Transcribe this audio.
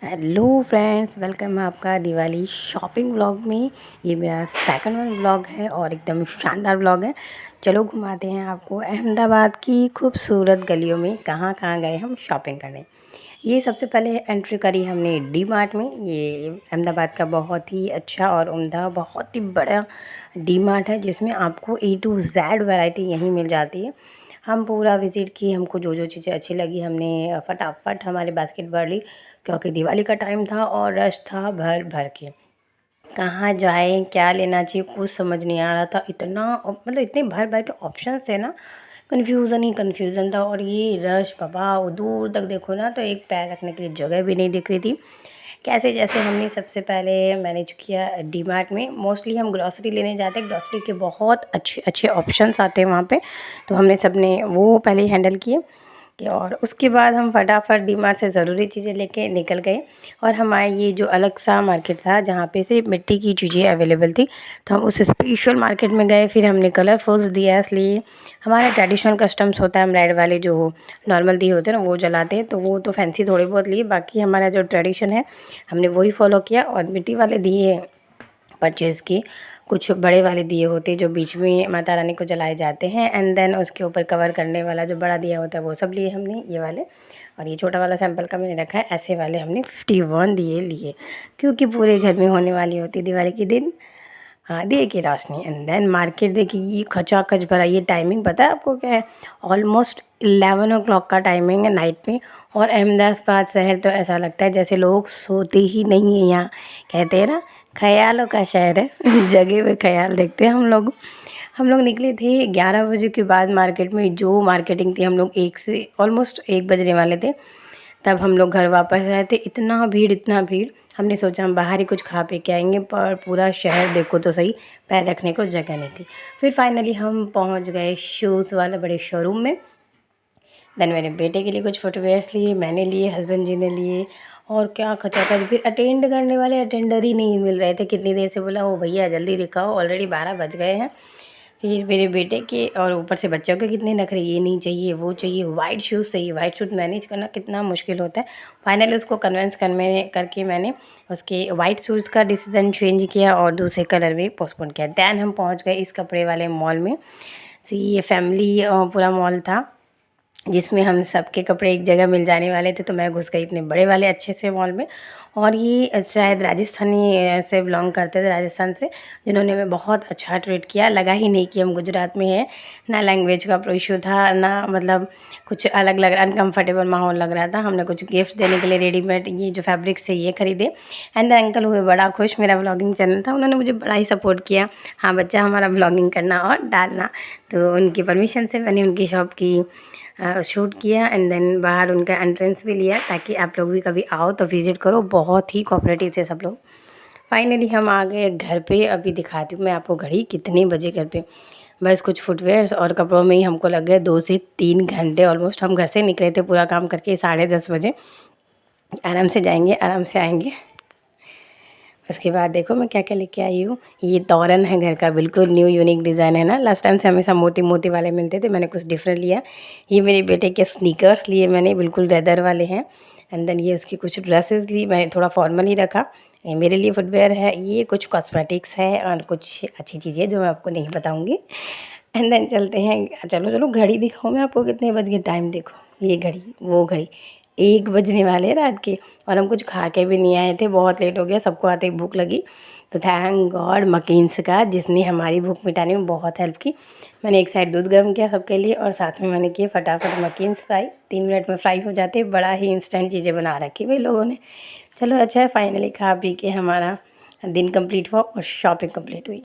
Hello friends, welcome है आपका Diwali shopping vlog में। ये मेरा सेकंड वन व्लॉग है और एकदम शानदार व्लॉग है। चलो घुमाते हैं आपको अहमदाबाद की खूबसूरत गलियों में, कहाँ कहाँ गए हम शॉपिंग करने। ये सबसे पहले एंट्री करी हमने डी मार्ट में। ये अहमदाबाद का बहुत ही अच्छा और उम्दा, बहुत ही बड़ा डी मार्ट है जिसमें आपको A to Z वैरायटी यहीं मिल जाती है। हम पूरा विज़िट किए, हमको जो जो चीज़ें अच्छी लगी हमने फटाफट हमारे बास्केट भर ली, क्योंकि दिवाली का टाइम था और रश था भर भर के। कहाँ जाएँ, क्या लेना चाहिए, कुछ समझ नहीं आ रहा था। इतना मतलब इतने भर भर के ऑप्शन थे ना, कन्फ्यूज़न ही कन्फ्यूज़न था। और ये रश बाबा, वो दूर तक देखो ना तो एक पैर रखने के लिए जगह भी नहीं दिख रही थी। कैसे जैसे हमने सबसे पहले मैनेज किया डी मार्ट में। मोस्टली हम ग्रॉसरी लेने जाते हैं, ग्रॉसरी के बहुत अच्छे अच्छे ऑप्शंस आते हैं वहाँ पे, तो हमने सबने वो पहले ही हैंडल किए कि और उसके बाद हम फटाफट डी मार्ट से ज़रूरी चीज़ें लेके निकल गए। और हमारे ये जो अलग सा मार्केट था जहाँ पे सिर्फ मिट्टी की चीज़ें अवेलेबल थी, तो हम उस स्पेशल मार्केट में गए। फिर हमने कलरफुल्स दियास लिए। हमारा ट्रेडिशनल कस्टम्स होता है, हम रेड वाले जो नॉर्मल दिए होते हैं ना वो जलाते हैं, तो वो तो फैंसी थोड़े बहुत लिए। बाकी हमारा जो ट्रेडिशन है हमने वही फॉलो किया। और मिट्टी वाले दिए परचेज़ की। कुछ बड़े वाले दिए होते जो बीच में माता रानी को जलाए जाते हैं, एंड देन उसके ऊपर कवर करने वाला जो बड़ा दिया होता है वो सब लिए हमने, ये वाले। और ये छोटा वाला सैंपल का मैंने रखा है, ऐसे वाले हमने 51 दिए लिए, क्योंकि पूरे घर में होने वाली होती है दिवाली के दिन। हाँ, दिए की रोशनी। एंड देन मार्केट देखिए, ये खचाखच भरा। ये टाइमिंग पता है आपको क्या है? ऑलमोस्ट 11 ओ क्लॉक का टाइमिंग है नाइट में। और अहमदाबाद शहर तो ऐसा लगता है जैसे लोग सोते ही नहीं हैं यहाँ। कहते हैं ना, ख़यालों का शहर है। जगह हुए ख़याल देखते हैं हम लोग। हम लोग निकले थे 11 बजे के बाद मार्केट में। जो मार्केटिंग थी हम लोग 1 से ऑलमोस्ट 1 बजने वाले थे, तब हम लोग घर वापस आए थे। इतना भीड़, इतना भीड़। हमने सोचा हम बाहर ही कुछ खा पी के आएंगे, पर पूरा शहर देखो तो सही, पैर रखने को जगह नहीं थी। फिर फाइनली हम पहुंच गए शूज़ वाले बड़े शोरूम में। देन मेरे बेटे के लिए कुछ फुटवेयर्स लिए, मैंने लिए, हस्बैंड जी ने लिए। और क्या खचाखच। फिर अटेंड करने वाले अटेंडर ही नहीं मिल रहे थे। कितनी देर से बोला, ओ भैया जल्दी दिखाओ, ऑलरेडी 12 बज गए हैं। फिर मेरे बेटे के और ऊपर से बच्चों के कितने नखरे, ये नहीं चाहिए, वो चाहिए, वाइट शूज़ चाहिए। वाइट शूज़ मैनेज करना कितना मुश्किल होता है। फाइनली उसको कन्विंस करके मैंने उसके वाइट शूज़ का डिसीज़न चेंज किया और दूसरे कलर में पोस्टपोन किया। दैन हम पहुंच गए इस कपड़े वाले मॉल में। सी ये फैमिली पूरा मॉल था जिसमें हम सबके कपड़े एक जगह मिल जाने वाले थे। तो मैं घुस गई इतने बड़े वाले अच्छे से मॉल में। और ये शायद राजस्थानी से बिलोंग करते थे, राजस्थान से, जिन्होंने हमें बहुत अच्छा ट्रीट किया। लगा ही नहीं कि हम गुजरात में हैं। ना लैंग्वेज का इशू था, ना मतलब कुछ अलग लग रहा, अनकम्फर्टेबल माहौल लग रहा था। हमने कुछ गिफ्ट देने के लिए रेडीमेड ये जो फैब्रिक्स थे ये खरीदे। एंड अंकल हुए बड़ा खुश, मेरा व्लॉगिंग चैनल था, उन्होंने मुझे बड़ा ही सपोर्ट किया। हाँ बच्चा, हमारा व्लॉगिंग करना और डालना। तो उनकी परमिशन से मैंने उनकी शॉप की शूट किया। एंड देन बाहर उनका एंट्रेंस भी लिया, ताकि आप लोग भी कभी आओ तो विज़िट करो। बहुत ही कोऑपरेटिव थे सब लोग। फाइनली हम आ गए घर पे। अभी दिखाती हूँ मैं आपको घड़ी कितने बजे घर पे। बस कुछ फुटवेयर्स और कपड़ों में ही हमको लग गए 2 से 3 घंटे ऑलमोस्ट। हम घर से निकले थे पूरा काम करके 10:30 बजे। आराम से जाएंगे, आराम से आएंगे। उसके बाद देखो मैं क्या क्या लेके आई हूँ। ये तोरन है घर का, बिल्कुल न्यू यूनिक डिज़ाइन है ना। लास्ट टाइम से हमेशा मोती मोती वाले मिलते थे, मैंने कुछ डिफरेंट लिया। ये मेरे बेटे के स्नीकर्स लिए मैंने, बिल्कुल लेदर वाले हैं। एंड देन ये उसकी कुछ ड्रेसेस ली, मैंने थोड़ा फॉर्मल ही रखा। ये मेरे लिए फुटवेयर है, ये कुछ कॉस्मेटिक्स है और कुछ अच्छी चीज़ें जो मैं आपको नहीं बताऊँगी। एंड देन चलते हैं। चलो चलो घड़ी दिखाऊँ मैं आपको कितने बज गए। टाइम देखो, ये घड़ी, वो घड़ी, 1 बजने वाले हैं रात के। और हम कुछ खा के भी नहीं आए थे, बहुत लेट हो गया, सबको आते ही भूख लगी। तो थैंक गॉड मकीन्स का, जिसने हमारी भूख मिटाने में बहुत हेल्प की। मैंने एक साइड दूध गर्म किया सबके लिए और साथ में मैंने किए फटाफट मकीन्स फ्राई। 3 मिनट में फ्राई हो जाते, बड़ा ही इंस्टेंट चीज़ें बना रखी भाई लोगों ने। चलो अच्छा है, फाइनली खा पी के हमारा दिन कंप्लीट हुआ और शॉपिंग कंप्लीट हुई।